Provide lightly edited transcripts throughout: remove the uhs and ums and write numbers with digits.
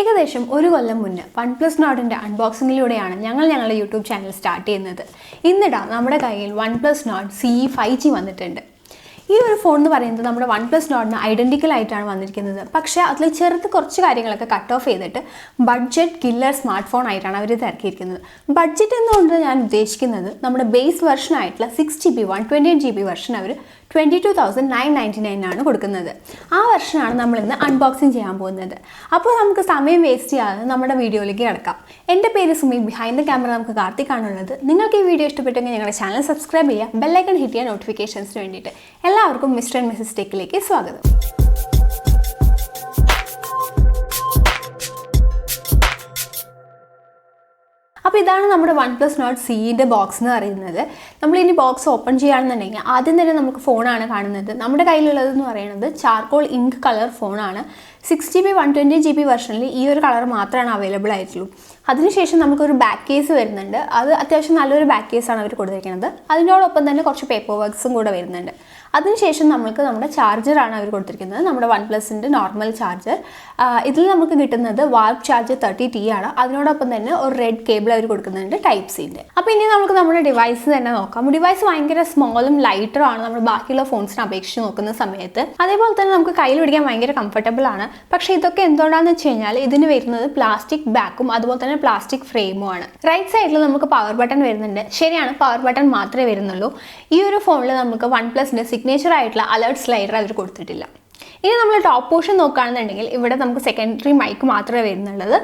ഏകദേശം ഒരു കൊല്ലം മുന്നേ OnePlus Nordന്റെ അൺബോക്സിംഗിലൂടെയാണ് ഞങ്ങളുടെ യൂട്യൂബ് ചാനൽ സ്റ്റാർട്ട് ചെയ്യുന്നത്. ഇന്നിടാ നമ്മുടെ കയ്യിൽ OnePlus Nord CE 5G വന്നിട്ടുണ്ട്. ഈ ഒരു ഫോൺ എന്ന് പറയുന്നത് നമ്മുടെ OnePlus Nordന് ഐഡന്റിക്കൽ ആയിട്ടാണ് വന്നിരിക്കുന്നത്. പക്ഷേ അതിൽ കുറച്ച് കാര്യങ്ങളൊക്കെ കട്ട് ഓഫ് ചെയ്തിട്ട് ബഡ്ജറ്റ് കില്ലർ സ്മാർട്ട് ഫോൺ ആയിട്ടാണ് അവർ ഇറക്കിയിരിക്കുന്നത്. ബഡ്ജറ്റ് എന്നുകൊണ്ട് ഞാൻ ഉദ്ദേശിക്കുന്നത് നമ്മുടെ ബേസ് വെർഷൻ ആയിട്ടുള്ള 6GB 128GB വെർഷൻ അവർ 22,999 ആണ് കൊടുക്കുന്നത്. ആ വെർഷനാണ് നമ്മൾ ഇന്ന് അൺബോക്സിങ് ചെയ്യാൻ പോകുന്നത്. അപ്പോൾ നമുക്ക് സമയം വേസ്റ്റ് ചെയ്യാതെ നമ്മുടെ വീഡിയോയിലേക്ക് കിടക്കാം. എൻ്റെ പേര് സുമി, ബിഹൈൻഡ് ദ ക്യാമറ നമുക്ക് കാർത്തിക്കാണുള്ളത്. നിങ്ങൾക്ക് ഈ വീഡിയോ ഇഷ്ടപ്പെട്ടെങ്കിൽ ഞങ്ങളുടെ ചാനൽ സബ്സ്ക്രൈബ് ചെയ്യുക, ബെല്ലൈക്കൺ ഹിറ്റ് ചെയ്യുക നോട്ടിഫിക്കേഷൻസിന് വേണ്ടിയിട്ട്. എല്ലാവർക്കും മിസ്റ്റർ ആൻഡ് മിസ്സസ് ടെക്കിലേക്ക് സ്വാഗതം. അപ്പോൾ ഇതാണ് നമ്മുടെ OnePlus Nord CEൻ്റെ ബോക്സ് എന്ന് പറയുന്നത്. നമ്മളിനി ബോക്സ് ഓപ്പൺ ചെയ്യുകയാണെന്നുണ്ടെങ്കിൽ ആദ്യം തന്നെ നമുക്ക് ഫോണാണ് കാണുന്നത്. നമ്മുടെ കയ്യിലുള്ളതെന്ന് പറയുന്നത് ചാർക്കോൾ ഇങ്ക് കളർ ഫോണാണ്. 6GB 128GB വെർഷനിൽ ഈ ഒരു കളർ മാത്രമാണ് അവൈലബിൾ ആയിട്ടുള്ളൂ. അതിനുശേഷം നമുക്കൊരു ബാക്ക് കേസ് വരുന്നുണ്ട്. അത് അത്യാവശ്യം നല്ലൊരു ബാക്ക് കേസാണ് അവർ കൊടുത്തിരിക്കുന്നത്. അതിനോടൊപ്പം തന്നെ കുറച്ച് പേപ്പർ വർക്ക്സും കൂടെ വരുന്നുണ്ട്. അതിനുശേഷം നമുക്ക് നമ്മുടെ ചാർജറാണ് അവർ കൊടുത്തിരിക്കുന്നത്, നമ്മുടെ OnePlusൻ്റെ നോർമൽ ചാർജർ. ഇതിൽ നമുക്ക് കിട്ടുന്നത് വാർപ്പ് ചാർജർ 30T ആണ്. അതിനോടൊപ്പം തന്നെ ഒരു റെഡ് കേബിൾ അവർ കൊടുക്കുന്നുണ്ട് ടൈപ്പ് സിൻ്റെ. അപ്പോൾ ഇനി നമുക്ക് നമ്മുടെ ഡിവൈസ് തന്നെ നോക്കാം. ഡിവൈസ് ഭയങ്കര സ്മോളും ലൈറ്ററും ആണ് നമ്മൾ ബാക്കിയുള്ള ഫോൺസിനെ അപേക്ഷിച്ച് നോക്കുന്ന സമയത്ത്. അതേപോലെ തന്നെ നമുക്ക് കയ്യിൽ പിടിക്കാൻ ഭയങ്കര കംഫർട്ടബിൾ ആണ്. പക്ഷേ ഇതൊക്കെ എന്തുകൊണ്ടാണെന്ന് വെച്ച് കഴിഞ്ഞാൽ ഇതിന് വരുന്നത് പ്ലാസ്റ്റിക് ബാക്കും അതുപോലെ തന്നെ പ്ലാസ്റ്റിക് ഫ്രെയിമും ആണ്. റൈറ്റ് സൈഡിൽ നമുക്ക് പവർ ബട്ടൺ വരുന്നുണ്ട്. ശരിയാണ്, പവർ ബട്ടൺ മാത്രമേ വരുന്നുള്ളൂ. ഈ ഒരു ഫോണിൽ നമുക്ക് OnePlusൻ്റെ സിഗ്നേച്ചർ ആയിട്ടുള്ള അലേർട്ട് സ്ലൈഡർ അവർ കൊടുത്തിട്ടില്ല. ഇനി നമ്മൾ ടോപ്പ് പോർഷൻ നോക്കുകയാണെന്നുണ്ടെങ്കിൽ ഇവിടെ നമുക്ക് സെക്കൻഡറി മൈക്ക് മാത്രമേ വരുന്നുള്ളത്.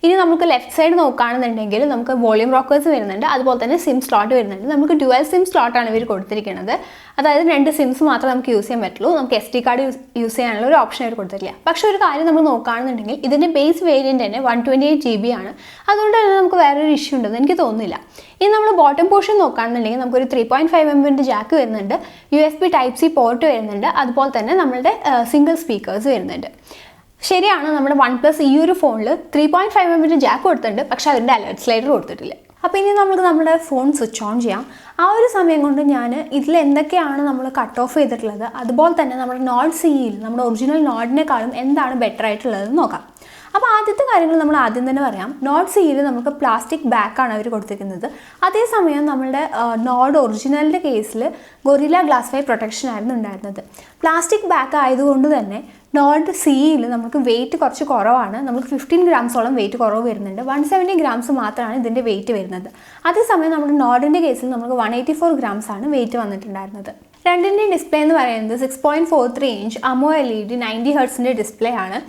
ഇനി നമുക്ക് ലെഫ്റ്റ് സൈഡ് നോക്കുകയാണെന്നുണ്ടെങ്കിൽ നമുക്ക് വോളിയം റോക്കേഴ്സ് വരുന്നുണ്ട്, അതുപോലെ തന്നെ സിം സ്ലോട്ട് വരുന്നുണ്ട്. നമുക്ക് ഡ്യുവൽ സിം സ്ലോട്ടാണ് ഇവർ കൊടുത്തിരിക്കുന്നത്. അതായത് 2 സിംസ് മാത്രമേ നമുക്ക് യൂസ് ചെയ്യാൻ പറ്റുള്ളൂ. നമുക്ക് SD കാർഡ് യൂസ് ചെയ്യാനുള്ള ഒരു ഓപ്ഷൻ അവർ കൊടുത്തിട്ടില്ല. പക്ഷേ ഒരു കാര്യം നമ്മൾ നോക്കുകയാണെന്നുണ്ടെങ്കിൽ ഇതിൻ്റെ ബേസ് വേരിയൻ്റ് തന്നെ 128GB ആണ്. അതുകൊണ്ട് തന്നെ നമുക്ക് വേറൊരു ഇഷ്യൂ ഉണ്ടെന്ന് എനിക്ക് തോന്നുന്നില്ല. ഇനി നമ്മൾ ബോട്ടം പോർഷൻ നോക്കുകയാണെന്നുണ്ടെങ്കിൽ നമുക്കൊരു 3.5mm ജാക്ക് വരുന്നുണ്ട്, USB Type-C പോർട്ട് വരുന്നുണ്ട്, അതുപോലെ തന്നെ നമ്മളുടെ സിംഗിൾ സ്പീക്കേഴ്സ് വരുന്നുണ്ട്. ശരിയാണ്, നമ്മുടെ OnePlus ഈ ഒരു ഫോണിൽ 3.5mm ജാക്ക് കൊടുത്തിട്ടുണ്ട്, പക്ഷേ അതിൻ്റെ അലേർട്ട് സ്ലൈഡർ കൊടുത്തിട്ടില്ല. അപ്പോൾ ഇനി നമുക്ക് നമ്മുടെ ഫോൺ സ്വിച്ച് ഓൺ ചെയ്യാം. ആ ഒരു സമയം കൊണ്ട് ഞാൻ ഇതിൽ എന്തൊക്കെയാണ് നമ്മൾ കട്ട് ഓഫ് ചെയ്തിട്ടുള്ളത്, അതുപോലെ തന്നെ നമ്മുടെ Nord CEയിൽ നമ്മുടെ ഒറിജിനൽ നോഡിനേക്കാളും എന്താണ് ബെറ്റർ ആയിട്ടുള്ളതെന്ന് നോക്കാം. അപ്പോൾ ആദ്യത്തെ കാര്യങ്ങൾ നമ്മൾ ആദ്യം തന്നെ പറയാം. Nord CEയിൽ നമുക്ക് പ്ലാസ്റ്റിക് ബാക്കാണ് അവർ കൊടുത്തിരിക്കുന്നത്. അതേസമയം നമ്മുടെ നോഡ് ഒറിജിനലിൻ്റെ കേസിൽ ഗൊറില്ല ഗ്ലാസ് 5 പ്രൊട്ടക്ഷൻ ആയിരുന്നു ഉണ്ടായിരുന്നത്. പ്ലാസ്റ്റിക് ബാക്ക് ആയതുകൊണ്ട് തന്നെ Nord CEയിൽ നമുക്ക് വെയിറ്റ് കുറച്ച് കുറവാണ്. നമുക്ക് 15 ഗ്രാംസോളം വെയിറ്റ് കുറവ് വരുന്നുണ്ട്. 170 ഗ്രാംസ് മാത്രമാണ് ഇതിൻ്റെ വെയിറ്റ് വരുന്നത്. അതേസമയം നമ്മുടെ നോഡിൻ്റെ കേസിൽ നമുക്ക് 184 ഗ്രാംസ് ആണ് വെയിറ്റ് വന്നിട്ടുണ്ടായിരുന്നത്. രണ്ടിൻ്റെയും ഡിസ്പ്ലേ എന്ന് പറയുന്നത് 6.43 ഇഞ്ച് AMOLED 90 ഹെർട്സിൻ്റെ ഡിസ്പ്ലേ ആണ്.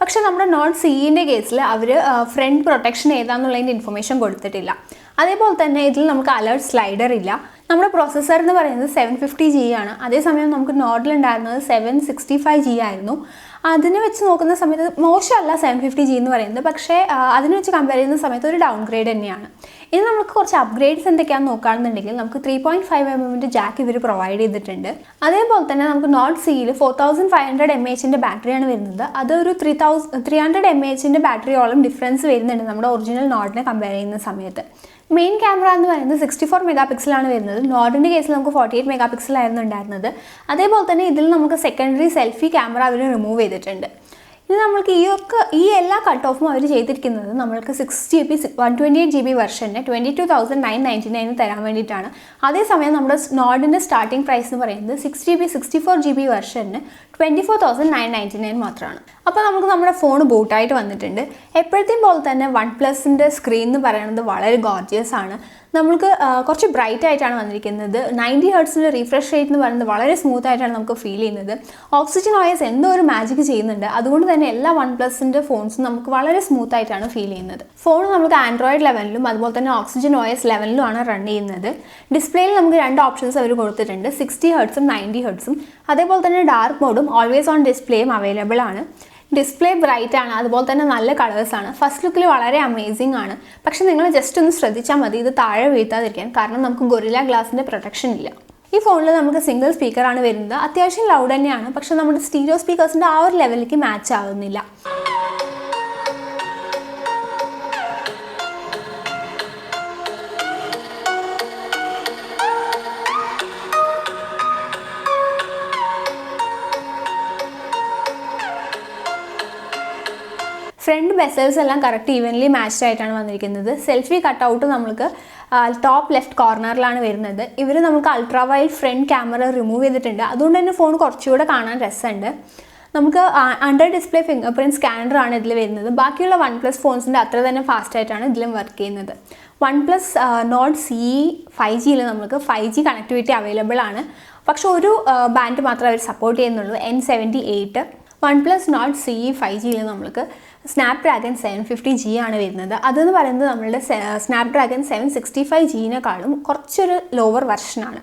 പക്ഷേ നമ്മുടെ Nord CEൻ്റെ കേസിൽ അവർ ഫ്രണ്ട് പ്രൊട്ടക്ഷൻ ഏതാണെന്നുള്ളതിൻ്റെ ഇൻഫർമേഷൻ കൊടുത്തിട്ടില്ല. അതേപോലെ തന്നെ ഇതിൽ നമുക്ക് അലേർട്ട് സ്ലൈഡർ ഇല്ല. നമ്മുടെ പ്രോസസ്സർ എന്ന് പറയുന്നത് 750G ആണ്. അതേസമയം നമുക്ക് നോഡിലുണ്ടായിരുന്നത് 765G ആയിരുന്നു. അതിനെ വെച്ച് നോക്കുന്ന സമയത്ത് മോശമല്ല 750G എന്ന് പറയുന്നത്, പക്ഷേ അതിനെ വെച്ച് കമ്പയർ ചെയ്യുന്ന സമയത്ത് ഒരു ഡൗൺ ഗ്രേഡ് തന്നെയാണ്. ഇനി നമുക്ക് കുറച്ച് അപ്ഗ്രേഡ്സ് എന്തൊക്കെയാണെന്ന് നോക്കുകയാണെന്നുണ്ടെങ്കിൽ നമുക്ക് 3.5mm ജാക്ക് ഇവർ പ്രൊവൈഡ് ചെയ്തിട്ടുണ്ട്. അതേപോലെ തന്നെ നമുക്ക് Nord CEയിൽ 4500 mAhൻ്റെ ബാറ്ററിയാണ് വരുന്നത്. അതൊരു 300 mAhൻ്റെ ബാറ്ററിയോളം ഡിഫറൻസ് വരുന്നുണ്ട് നമ്മുടെ ഒറിജിനൽ നോഡിനെ കമ്പയർ ചെയ്യുന്ന സമയത്ത്. മെയിൻ ക്യാമറ എന്ന് പറയുന്നത് 64 മെഗാപിക്സലാണ് വരുന്നത്. നോഡിൻ്റെ കേസിൽ നമുക്ക് 48 മെഗാപിക്സലായിരുന്നു ഉണ്ടായിരുന്നത്. അതേപോലെ തന്നെ ഇതിൽ നമുക്ക് സെക്കൻഡറി സെൽഫി ക്യാമറ അവർ റിമൂവ് ചെയ്തിട്ടുണ്ട്. ഇനി നമ്മൾക്ക് ഈ എല്ലാ കട്ട് ഓഫും അവർ ചെയ്തിരിക്കുന്നത് നമ്മൾക്ക് 6GB 128GB വെർഷന് 22,999 തരാൻ വേണ്ടിയിട്ടാണ്. അതേസമയം നമ്മുടെ നോഡിൻ്റെ സ്റ്റാർട്ടിംഗ് പ്രൈസ് എന്ന് പറയുന്നത് 6GB 64GB വെർഷന് 24,999 മാത്രമാണ്. അപ്പോൾ നമുക്ക് നമ്മുടെ ഫോൺ ബൂട്ടായിട്ട് വന്നിട്ടുണ്ട്. എപ്പോഴത്തെയും പോലെ തന്നെ OnePlusൻ്റെ സ്ക്രീൻ എന്ന് പറയുന്നത് വളരെ ഗോർജിയസ് ആണ്. നമുക്ക് കുറച്ച് ബ്രൈറ്റ് ആയിട്ടാണ് വന്നിരിക്കുന്നത്. 90 ഹെർട്സിൻ്റെ റീഫ്രഷ് റേറ്റ് എന്ന് പറയുന്നത് വളരെ സ്മൂത്ത് ആയിട്ടാണ് നമുക്ക് ഫീൽ ചെയ്യുന്നത്. ഓക്സിജൻ OS എന്തോ ഒരു മാജിക് ചെയ്യുന്നുണ്ട്. അതുകൊണ്ട് തന്നെ എല്ലാ OnePlusൻ്റെ ഫോൺസും നമുക്ക് വളരെ സ്മൂത്ത് ആയിട്ടാണ് ഫീൽ ചെയ്യുന്നത്. ഫോൺ നമുക്ക് ആൻഡ്രോയിഡ് ലെവലിലും അതുപോലെ തന്നെ ഓക്സിജൻ OS ലെവലിലുമാണ് റൺ ചെയ്യുന്നത്. ഡിസ്പ്ലേയിൽ നമുക്ക് 2 ഓപ്ഷൻസ് അവർ കൊടുത്തിട്ടുണ്ട്, 60 ഹെർട്സും 90 ഹെർട്സും. അതേപോലെ തന്നെ ഡാർക്ക് മോഡും ഓൾവേസ് ഓൺ ഡിസ്പ്ലേയും അവൈലബിൾ ആണ്. ഡിസ്പ്ലേ ബ്രൈറ്റ് ആണ്, അതുപോലെ തന്നെ നല്ല കളേഴ്സാണ്. ഫസ്റ്റ് ലുക്കിൽ വളരെ അമേസിംഗ് ആണ്. പക്ഷെ നിങ്ങൾ ജസ്റ്റ് ഒന്ന് ശ്രദ്ധിച്ചാൽ മതി ഇത് താഴെ വീഴ്ത്താതിരിക്കാൻ, കാരണം നമുക്ക് ഗൊറില്ല ഗ്ലാസിൻ്റെ പ്രൊട്ടക്ഷൻ ഇല്ല. ഈ ഫോണിൽ നമുക്ക് സിംഗിൾ സ്പീക്കറാണ് വരുന്നത്. അത്യാവശ്യം ലൗഡ് തന്നെയാണ്, പക്ഷെ നമ്മുടെ സ്റ്റീരിയോ സ്പീക്കേഴ്സിൻ്റെ ആ ഒരു ലെവലിലേക്ക് മാച്ച് ആവുന്നില്ല. ഫ്രണ്ട് ബെസൽസ് എല്ലാം കറക്റ്റ് ഈവൻലി മാച്ച്ഡ് ആയിട്ടാണ് വന്നിരിക്കുന്നത്. സെൽഫി കട്ടൗട്ട് നമുക്ക് ടോപ്പ് ലെഫ്റ്റ് കോർണറിലാണ് വരുന്നത്. ഇവർ നമുക്ക് ultra wide front camera remove ചെയ്തിട്ടുണ്ട്. അതുകൊണ്ട് തന്നെ ഫോൺ കുറച്ചുകൂടെ കാണാൻ രസമുണ്ട്. നമുക്ക് അണ്ടർ ഡിസ്പ്ലേ ഫിംഗർ പ്രിൻറ്റ് സ്കാനറാണ് ഇതിൽ വരുന്നത്. ബാക്കിയുള്ള OnePlus ഫോൺസിൻ്റെ അത്ര തന്നെ ഫാസ്റ്റായിട്ടാണ് ഇതിലും വർക്ക് ചെയ്യുന്നത്. OnePlus Nord CE 5Gയിൽ നമുക്ക് 5G കണക്ടിവിറ്റി അവൈലബിൾ ആണ്. പക്ഷെ ഒരു ബാൻഡ് മാത്രമേ അവർ സപ്പോർട്ട് ചെയ്യുന്നുള്ളൂ, N78. OnePlus Nord CE 5Gയിൽ നമുക്ക് സ്നാപ്ഡ്രാഗൺ 750G ആണ് വരുന്നത്. അതെന്ന് പറയുന്നത് നമ്മളുടെ സ്നാപ്ഡ്രാഗൺ 765Gനേക്കാളും കുറച്ചൊരു ലോവർ വെർഷനാണ്.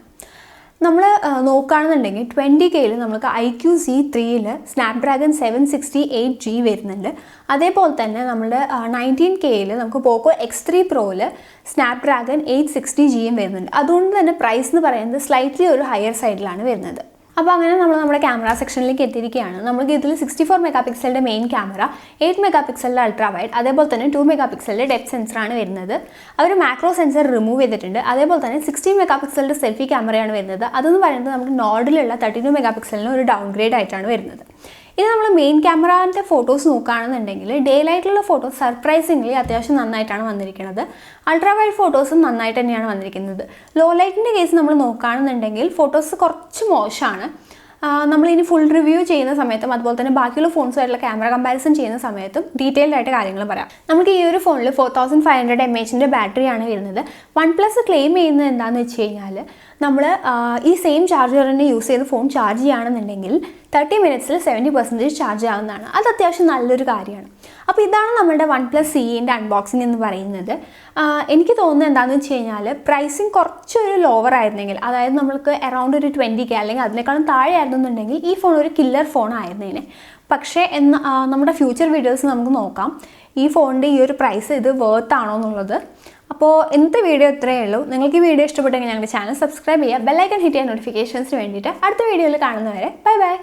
നമ്മൾ നോക്കുകയാണെന്നുണ്ടെങ്കിൽ 20Kയിൽ നമുക്ക് IQ-Z3യിൽ സ്നാപ്ഡ്രാഗൺ 768G വരുന്നുണ്ട്. അതേപോലെ തന്നെ നമ്മുടെ 19Kയിൽ നമുക്ക് പോക്കോ X3 Proയിൽ സ്നാപ്ഡ്രാഗൺ 860Gയും വരുന്നുണ്ട്. അതുകൊണ്ട് തന്നെ പ്രൈസ് എന്ന് പറയുന്നത് സ്ലൈറ്റ്ലി ഒരു ഹയർ സൈഡിലാണ് വരുന്നത്. അപ്പോൾ അങ്ങനെ നമ്മൾ നമ്മുടെ ക്യാമറ സെക്ഷനിലേക്ക് എത്തിയിരിക്കുകയാണ്. നമുക്ക് ഇതിൽ 64 മെഗാ പിക്സലിൻ്റെ മെയിൻ ക്യാമറ, 8 മെഗാ പിക്സലിൻ്റെ അൾട്രാ വൈഡ്, അതേപോലെ തന്നെ 2 മെഗാ പിക്സലിൻ്റെ ഡെപ്ത് സെൻസറാണ് വരുന്നത്. അവർ മാക്രോ സെൻസർ റിമൂവ് ചെയ്തിട്ടുണ്ട്. അതേപോലെ തന്നെ 16 മെഗാ പിക്സലിൻ്റെ സെൽഫി ക്യാമറയാണ് വരുന്നത്. അതെന്ന് പറയുന്നത് നമുക്ക് നോർഡിലുള്ള 32 മെഗാ പിക്സലിന് ഒരു ഡൗൺ ഗ്രേഡ് ആയിട്ടാണ് വരുന്നത്. ഇനി നമ്മൾ മെയിൻ ക്യാമറാൻ്റെ ഫോട്ടോസ് നോക്കുകയാണെന്നുണ്ടെങ്കിൽ ഡേ ലൈറ്റിലുള്ള ഫോട്ടോസ് സർപ്രൈസിംഗ്ലി അത്യാവശ്യം നന്നായിട്ടാണ് വന്നിരിക്കുന്നത്. അൾട്രാ വൈഡ് ഫോട്ടോസും നന്നായിട്ട് തന്നെയാണ് വന്നിരിക്കുന്നത്. ലോ ലൈറ്റിൻ്റെ കേസ് നമ്മൾ നോക്കുകയാണെന്നുണ്ടെങ്കിൽ ഫോട്ടോസ് കുറച്ച് മോശമാണ്. നമ്മളിനി ഫുൾ റിവ്യൂ ചെയ്യുന്ന സമയത്തും അതുപോലെ തന്നെ ബാക്കിയുള്ള ഫോൺസുമായിട്ടുള്ള ക്യാമറ കമ്പാരിസൺ ചെയ്യുന്ന സമയത്തും ഡീറ്റെയിൽഡ് ആയിട്ട് കാര്യങ്ങൾ പറയാം. നമുക്ക് ഈ ഒരു ഫോണിൽ 4500 mAhൻ്റെ ബാറ്ററിയാണ് വരുന്നത്. OnePlus ക്ലെയിം ചെയ്യുന്നത് എന്താണെന്ന് വെച്ച് കഴിഞ്ഞാൽ നമ്മൾ ഈ സെയിം ചാർജർ തന്നെ യൂസ് ചെയ്ത് ഫോൺ ചാർജ് ചെയ്യുകയാണെന്നുണ്ടെങ്കിൽ 30 മിനിറ്റ്സിൽ 70% ചാർജ് ആവുന്നതാണ്. അത് അത്യാവശ്യം നല്ലൊരു കാര്യമാണ്. അപ്പോൾ ഇതാണ് നമ്മുടെ OnePlus CEൻ്റെ അൺബോക്സിംഗ് എന്ന് പറയുന്നത്. എനിക്ക് തോന്നുന്നത് എന്താണെന്ന് വെച്ച് കഴിഞ്ഞാൽ പ്രൈസിങ് കുറച്ചൊരു ലോവർ ആയിരുന്നെങ്കിൽ, അതായത് നമ്മൾക്ക് അറൗണ്ട് ഒരു 20K അല്ലെങ്കിൽ അതിനേക്കാളും താഴെ ആയിരുന്നുണ്ടെങ്കിൽ ഈ ഫോൺ ഒരു കില്ലർ ഫോൺ ആയിരുന്നേനെ. പക്ഷേ നമ്മുടെ ഫ്യൂച്ചർ വീഡിയോസ് നമുക്ക് നോക്കാം ഈ ഫോണിൻ്റെ ഈ ഒരു പ്രൈസ് ഇത് വർത്ത് ആണോ എന്നുള്ളത്. അപ്പോൾ ഇന്നത്തെ വീഡിയോ ഇത്രയേ ഉള്ളൂ. നിങ്ങൾക്ക് ഈ വീഡിയോ ഇഷ്ടപ്പെട്ടെങ്കിൽ ഞങ്ങളുടെ ചാനൽ സബ്സ്ക്രൈബ് ചെയ്യുക, ബെല്ലൈക്കൺ ഹിറ്റ് ചെയ്യാൻ നോട്ടിഫിക്കേഷൻസിന് വേണ്ടിയിട്ട്. അടുത്ത വീഡിയോയിൽ കാണുന്നവരെ ബൈ ബൈ.